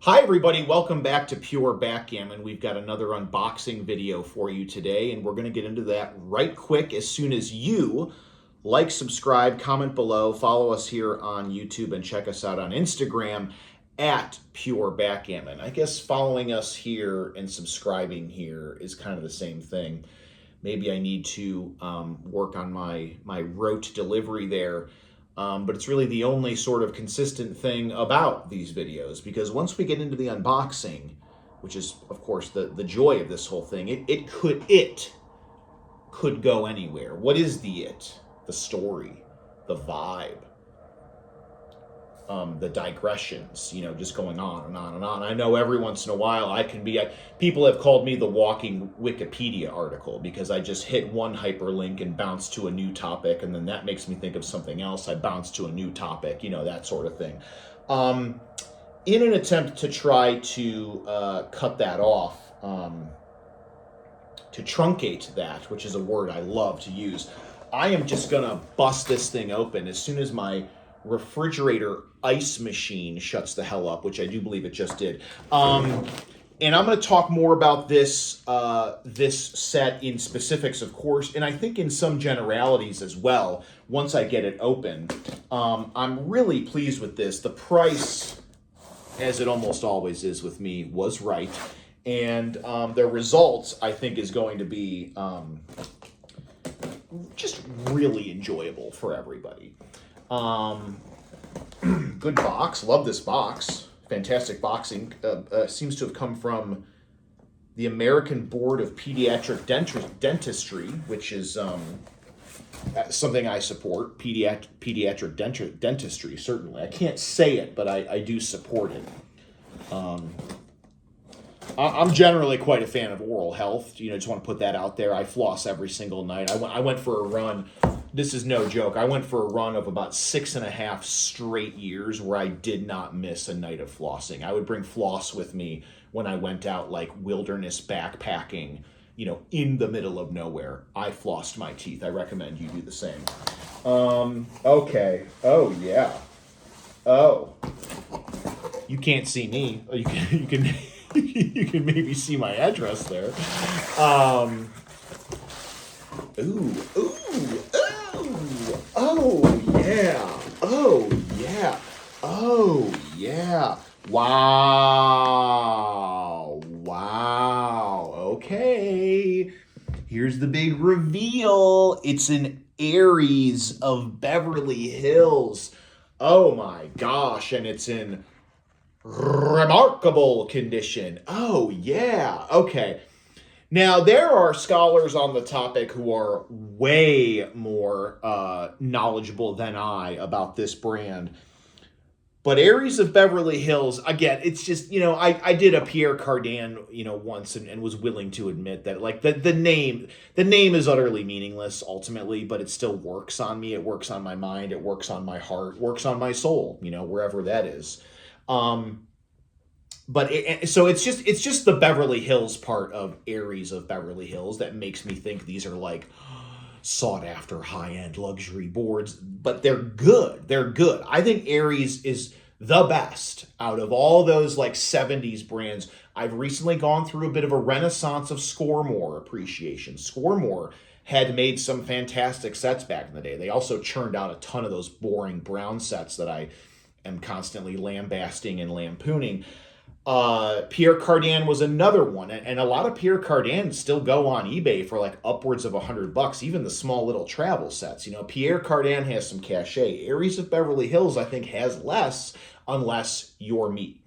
Hi everybody, welcome back to Pure Backgammon. We've got another unboxing video for you today, and we're going to get into that right quick as soon as you like, subscribe, comment below, follow us here on YouTube, and check us out on Instagram at Pure Backgammon. I guess following us here and subscribing here is kind of the same thing. Maybe I need to work on my rote delivery there. But it's really the only sort of consistent thing about these videos, because once we get into the unboxing, which is, of course, the joy of this whole thing, it could go anywhere. What is the it? The story, the vibe, the digressions, just going on and on and on. I know every once in a while people have called me the walking Wikipedia article, because I just hit one hyperlink and bounce to a new topic, and then that makes me think of something else. I bounce to a new topic, that sort of thing. In an attempt to try to cut that off, to truncate that, which is a word I love to use, I am just gonna bust this thing open as soon as my refrigerator ice machine shuts the hell up, which I do believe it just did. And I'm going to talk more about this set in specifics, of course, and I think in some generalities as well once I get it open. I'm really pleased with this. The price, as it almost always is with me, was right, and the results, I think, is going to be just really enjoyable for everybody. Good box. Love this box. Fantastic boxing. Seems to have come from the American Board of Pediatric Dentistry, which is something I support. Pediatric dentistry, certainly. I can't say it, but I do support it. I'm generally quite a fan of oral health. Just want to put that out there. I floss every single night. I went for a run. This is no joke. I went for a run of about 6.5 straight years where I did not miss a night of flossing. I would bring floss with me when I went out, like wilderness backpacking, in the middle of nowhere. I flossed my teeth. I recommend you do the same. Okay. Oh, yeah. Oh. You can't see me. You can you can maybe see my address there. Ooh. Oh, yeah. Oh, yeah. Oh, yeah. Wow. Okay. Here's the big reveal. It's an Aries of Beverly Hills. Oh, my gosh. And it's in remarkable condition. Oh, yeah. Okay. Now, there are scholars on the topic who are way more knowledgeable than I about this brand. But Aries of Beverly Hills, again, it's just, I did a Pierre Cardin, once and was willing to admit that, like, the name is utterly meaningless ultimately, but it still works on me. It works on my mind. It works on my heart. Works on my soul, wherever that is. So it's just the Beverly Hills part of Aries of Beverly Hills that makes me think these are like sought after high-end luxury boards, but they're good. They're good. I think Aries is the best out of all those like 70s brands. I've recently gone through a bit of a renaissance of Scoremore appreciation. Scoremore had made some fantastic sets back in the day. They also churned out a ton of those boring brown sets that I am constantly lambasting and lampooning. Pierre Cardin was another one, and a lot of Pierre Cardin still go on eBay for like upwards of $100, even the small little travel sets. Pierre Cardin has some cachet. Aries of Beverly Hills, I think, has less, unless you're me.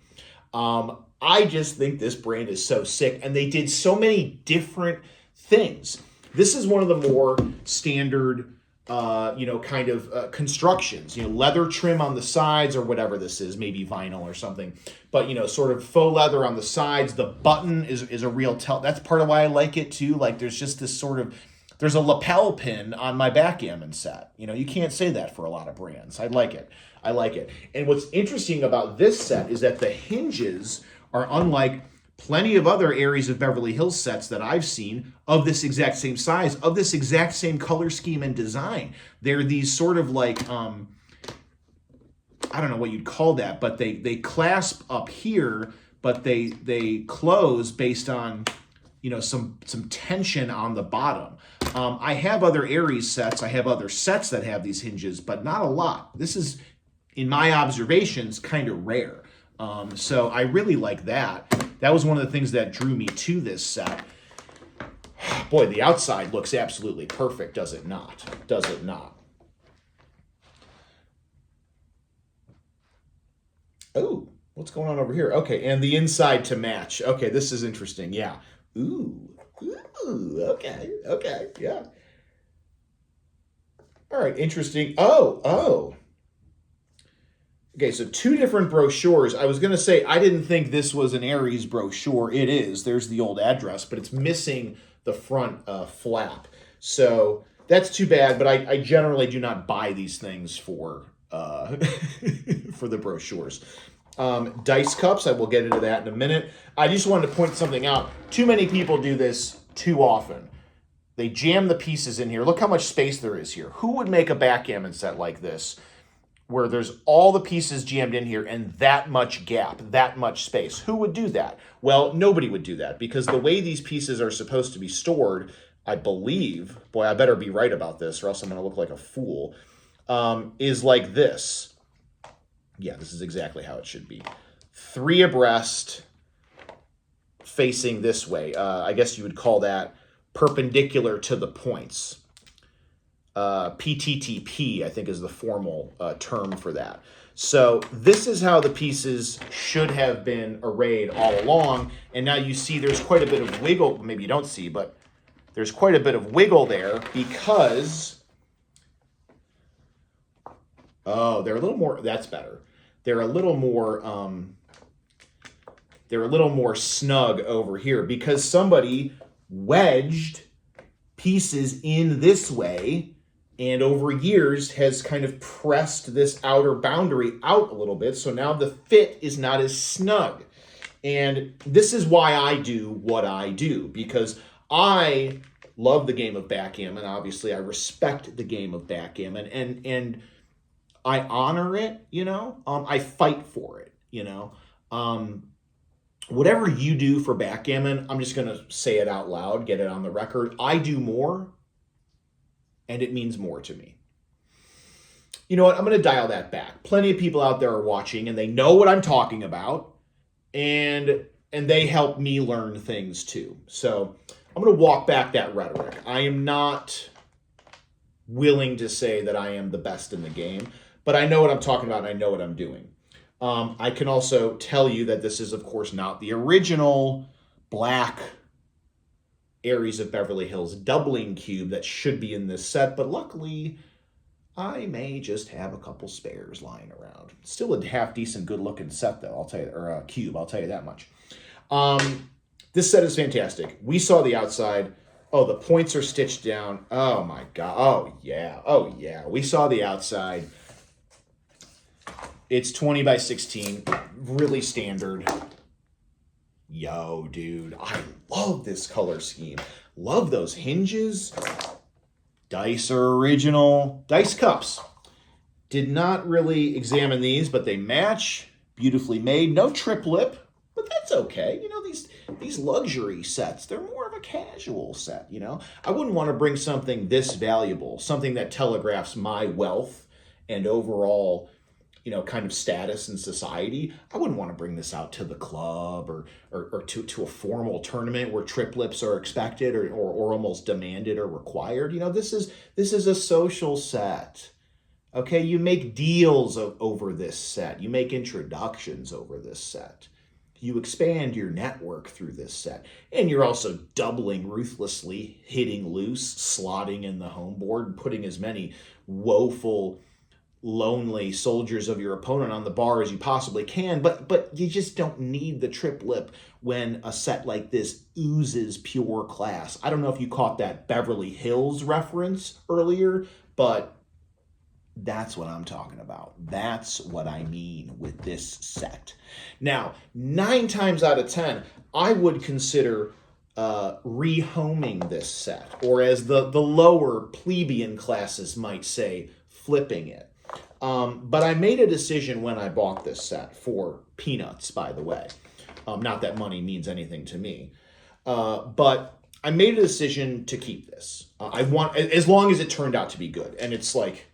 I just think this brand is so sick, and they did so many different things. This is one of the more standard constructions, leather trim on the sides or whatever this is, maybe vinyl or something, but, sort of faux leather on the sides. The button is a real tell. That's part of why I like it too. Like there's just this there's a lapel pin on my Backgammon set. You can't say that for a lot of brands. I like it. And what's interesting about this set is that the hinges are unlike plenty of other Aries of Beverly Hills sets that I've seen of this exact same size, of this exact same color scheme and design. They're these sort of like I don't know what you'd call that, but they clasp up here, but they close based on, you know, some tension on the bottom. I have other Aries sets. I have other sets that have these hinges, but not a lot. This is, in my observations, kind of rare. So I really like that. That was one of the things that drew me to this set. Boy, the outside looks absolutely perfect, does it not? Does it not? Oh, what's going on over here? Okay, and the inside to match. Okay, this is interesting. Yeah. Ooh, okay, yeah. All right, interesting. Oh. Okay, so two different brochures. I was going to say, I didn't think this was an Aries brochure. It is. There's the old address, but it's missing the front flap. So that's too bad, but I generally do not buy these things for for the brochures. Dice cups, I will get into that in a minute. I just wanted to point something out. Too many people do this too often. They jam the pieces in here. Look how much space there is here. Who would make a backgammon set like this where there's all the pieces jammed in here and that much gap, that much space? Who would do that? Well, nobody would do that, because the way these pieces are supposed to be stored, I believe, boy, I better be right about this or else I'm going to look like a fool, is like this. Yeah, this is exactly how it should be. 3 abreast facing this way. I guess you would call that perpendicular to the points. PTTP, I think, is the formal term for that. So this is how the pieces should have been arrayed all along. And now you see there's quite a bit of wiggle. Maybe you don't see, but there's quite a bit of wiggle there because, oh, they're a little more, that's better. They're a little more snug over here because somebody wedged pieces in this way and over years has kind of pressed this outer boundary out a little bit. So now the fit is not as snug. And this is why I do what I do, because I love the game of backgammon. Obviously, I respect the game of backgammon and I honor it, you know. I fight for it, you know. Whatever you do for backgammon, I'm just going to say it out loud, get it on the record. I do more, and it means more to me. You know what? I'm going to dial that back. Plenty of people out there are watching, and they know what I'm talking about, and they help me learn things too. So I'm going to walk back that rhetoric. I am not willing to say that I am the best in the game, but I know what I'm talking about, and I know what I'm doing. I can also tell you that this is, of course, not the original black Aries of Beverly Hills doubling cube that should be in this set, but luckily I may just have a couple spares lying around. Still a half-decent, good-looking set, though, I'll tell you, or a cube, I'll tell you that much. This set is fantastic. We saw the outside. Oh, the points are stitched down. Oh, my God. Oh, yeah. Oh, yeah. We saw the outside. It's 20 by 16, really standard. Yo, dude, I love this color scheme. Love those hinges. Dice are original. Dice cups. Did not really examine these, but they match. Beautifully made. No trip lip, but that's okay. You know, these luxury sets, they're more of a casual set, you know. I wouldn't want to bring something this valuable, something that telegraphs my wealth and overall, you know, kind of status in society. I wouldn't want to bring this out to the club or to a formal tournament where triplets are expected or almost demanded or required. You know, this is a social set. Okay, you make deals over this set. You make introductions over this set. You expand your network through this set. And you're also doubling ruthlessly, hitting loose, slotting in the home board, and putting as many woeful, lonely soldiers of your opponent on the bar as you possibly can, but you just don't need the trip lip when a set like this oozes pure class. I don't know if you caught that Beverly Hills reference earlier, but that's what I'm talking about. That's what I mean with this set. Now, 9 times out of 10, I would consider rehoming this set, or as the lower plebeian classes might say, flipping it. But I made a decision when I bought this set for peanuts, by the way. Not that money means anything to me. But I made a decision to keep this. I want, as long as it turned out to be good. And it's like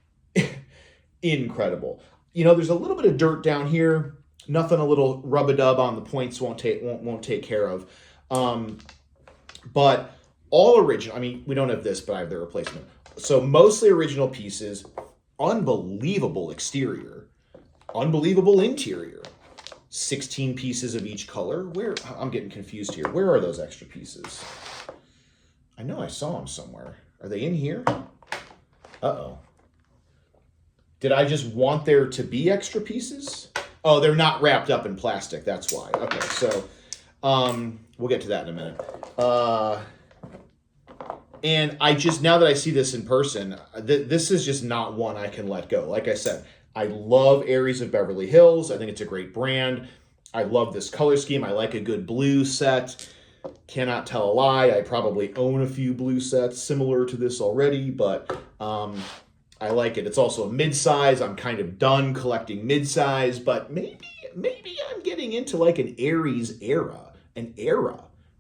incredible. You know, there's a little bit of dirt down here. Nothing a little rub-a-dub on the points won't take care of. But all original, I mean, we don't have this, but I have the replacement. So mostly original pieces, unbelievable exterior, unbelievable interior. 16 pieces of each color. Where, I'm getting confused here. Where are those extra pieces? I know I saw them somewhere. Are they in here? Uh-oh. Did I just want there to be extra pieces? Oh, they're not wrapped up in plastic. That's why. Okay, so we'll get to that in a minute. And I just, now that I see this in person, this is just not one I can let go. Like I said, I love Aries of Beverly Hills. I think it's a great brand. I love this color scheme. I like a good blue set. Cannot tell a lie. I probably own a few blue sets similar to this already, but I like it. It's also a mid-size. I'm kind of done collecting mid-size, but maybe I'm getting into like an Aries era,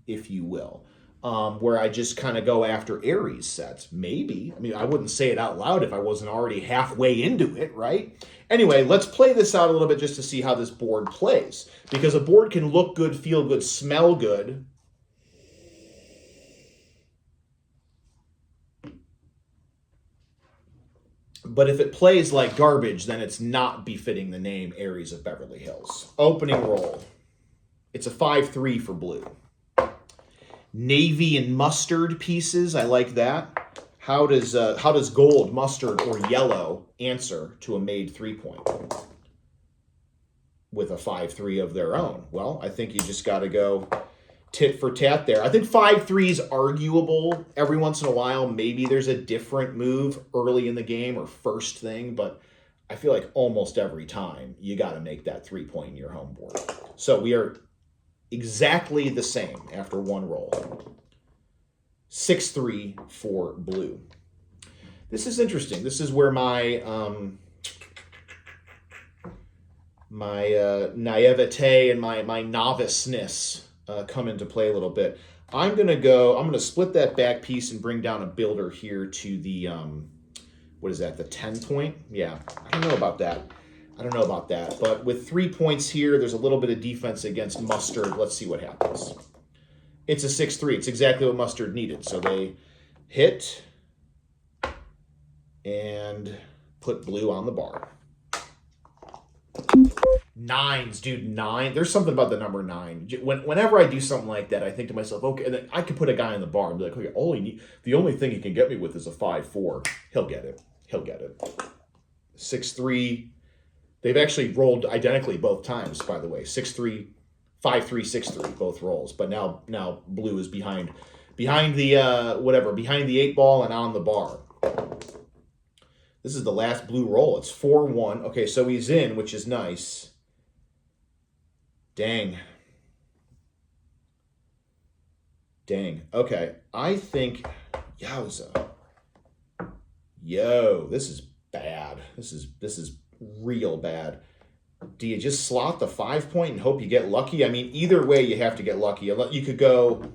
if you will, where I just kind of go after Aries sets. Maybe. I mean, I wouldn't say it out loud if I wasn't already halfway into it, right? Anyway, let's play this out a little bit just to see how this board plays, because a board can look good, feel good, smell good. But if it plays like garbage, then it's not befitting the name Aries of Beverly Hills. Opening roll. It's a 5-3 for blue. Navy and mustard pieces. I like that. How does gold, mustard, or yellow answer to a made 3-point with a 5-3 of their own? Well, I think you just got to go tit for tat there. I think 5-3 is arguable every once in a while. Maybe there's a different move early in the game or first thing, but I feel like almost every time you got to make that 3-point in your home board. So we are exactly the same after one roll. 6-3 for blue. This is interesting. This is where my naivete and my noviceness come into play a little bit. I'm going to split that back piece and bring down a builder here to the, what is that, the 10-point? Yeah, I don't know about that. But with 3 points here, there's a little bit of defense against mustard. Let's see what happens. It's a 6-3. It's exactly what mustard needed. So they hit and put blue on the bar. 9s, dude, 9. There's something about the number 9. Whenever I do something like that, I think to myself, okay, and then I could put a guy in the bar and be like, okay, the only thing he can get me with is a 5-4. He'll get it. 6-3. They've actually rolled identically both times, by the way. 6-3, 5-3, 6-3, both rolls. But now blue is behind the 8 ball and on the bar. This is the last blue roll. It's 4-1. Okay, so he's in, which is nice. Dang. Okay, I think, yowza. Yo, this is bad. This is real bad. Do you just slot the 5-point and hope you get lucky? I mean, either way, you have to get lucky. You could go,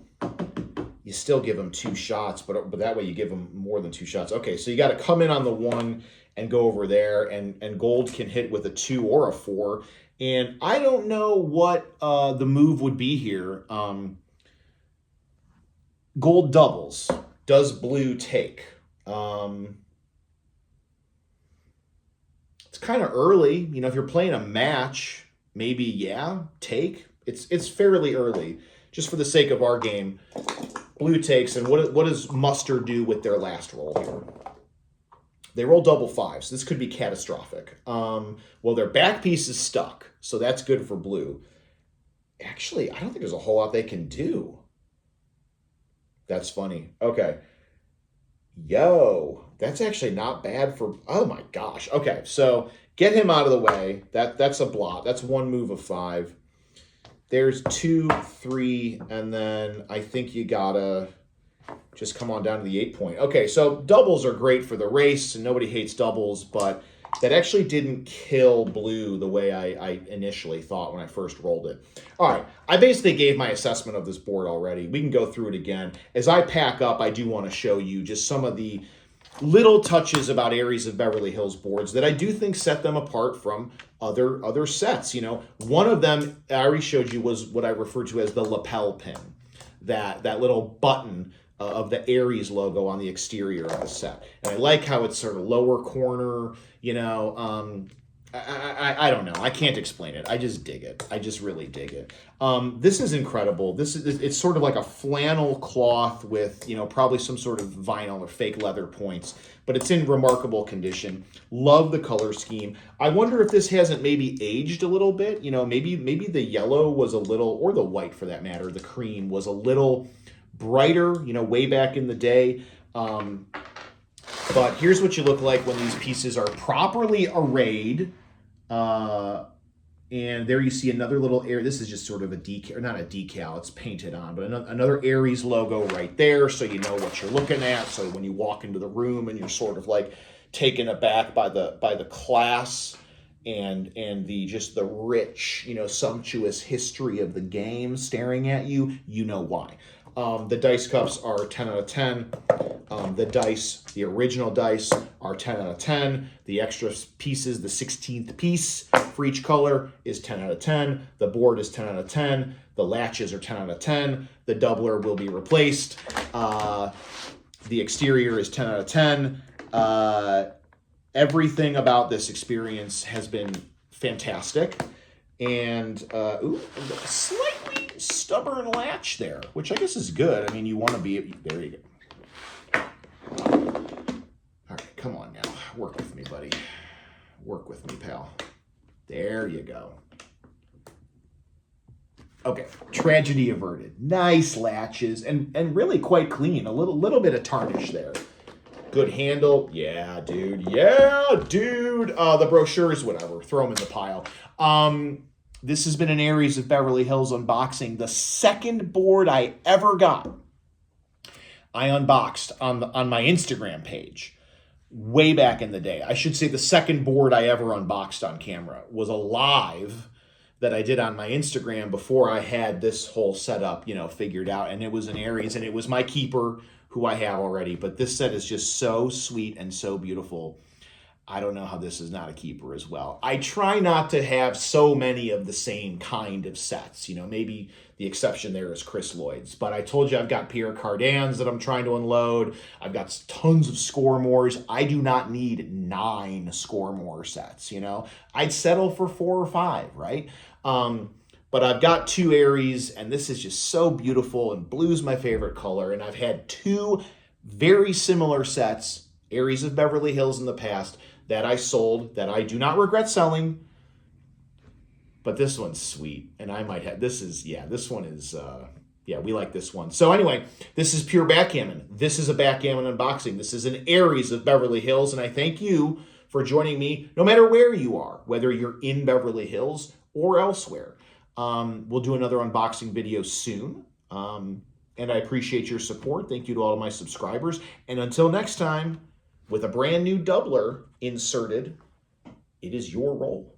you still give them 2 shots, but that way you give them more than 2 shots. Okay, so you got to come in on the 1 and go over there, and gold can hit with a 2 or a 4. And I don't know what the move would be here. Gold doubles. Does blue take? It's kind of early. You know, if you're playing a match, maybe, yeah, take. It's fairly early. Just for the sake of our game, blue takes. And what does mustard do with their last roll here? They roll double 5s. This could be catastrophic. Well, their back piece is stuck, so that's good for blue. Actually, I don't think there's a whole lot they can do. That's funny. Okay. Yo, that's actually not bad for, oh my gosh. Okay, so get him out of the way. That's a blot. That's one move of 5. There's 2, 3, and then I think you gotta just come on down to the 8-point. Okay, so doubles are great for the race, and nobody hates doubles, but that actually didn't kill blue the way I initially thought when I first rolled it. All right, I basically gave my assessment of this board already. We can go through it again. As I pack up, I do want to show you just some of the little touches about Aries of Beverly Hills boards that I do think set them apart from other sets. You know, one of them I already showed you was what I referred to as the lapel pin, that little button of the Aries logo on the exterior of the set. And I like how it's sort of lower corner, you know. I don't know. I can't explain it. I just dig it. I just really dig it. This is incredible. It's sort of like a flannel cloth with, you know, probably some sort of vinyl or fake leather points, but it's in remarkable condition. Love the color scheme. I wonder if this hasn't maybe aged a little bit. You know, maybe the yellow was a little, or the white for that matter, the cream was a little brighter, you know, way back in the day. But here's what you look like when these pieces are properly arrayed. And there you see another little Aries. This is just sort of a decal, or not a decal, it's painted on, but another Aries logo right there, so you know what you're looking at. So when you walk into the room and you're sort of like taken aback by the class and the just the rich, you know, sumptuous history of the game staring at you, you know why. The dice cups are 10 out of 10. The original dice are 10 out of 10. The extra pieces, the 16th piece for each color is 10 out of 10. The board is 10 out of 10. The latches are 10 out of 10. The doubler will be replaced. The exterior is 10 out of 10. Everything about this experience has been fantastic. And slightly stubborn latch there, which I guess is good. I mean, you want to be, there you go. All right, come on now. Work with me, buddy. Work with me, pal. There you go. Okay, tragedy averted. Nice latches and really quite clean. A little bit of tarnish there. Good handle. Yeah, dude. Yeah, dude. The brochures, whatever. Throw them in the pile. This has been an Aries of Beverly Hills unboxing. The second board I ever got, I unboxed on my Instagram page way back in the day. I should say the second board I ever unboxed on camera was a live that I did on my Instagram before I had this whole setup, you know, figured out. And it was an Aries, and it was my keeper, who I have already. But this set is just so sweet and so beautiful. I don't know how this is not a keeper as well. I try not to have so many of the same kind of sets. You know, maybe the exception there is Chris Lloyd's. But I told you I've got Pierre Cardin's that I'm trying to unload. I've got tons of Scoremores. I do not need 9 Scoremore sets, you know. I'd settle for 4 or 5, right? But I've got 2 Aries, and this is just so beautiful, and blue's my favorite color. And I've had 2 very similar sets, Aries of Beverly Hills in the past, that I sold, that I do not regret selling. But this one's sweet, and I might have, this one is, we like this one. So anyway, this is pure backgammon. This is a backgammon unboxing. This is an Aries of Beverly Hills, and I thank you for joining me, no matter where you are, whether you're in Beverly Hills or elsewhere. We'll do another unboxing video soon, and I appreciate your support. Thank you to all of my subscribers, and until next time, with a brand new doubler inserted, it is your roll.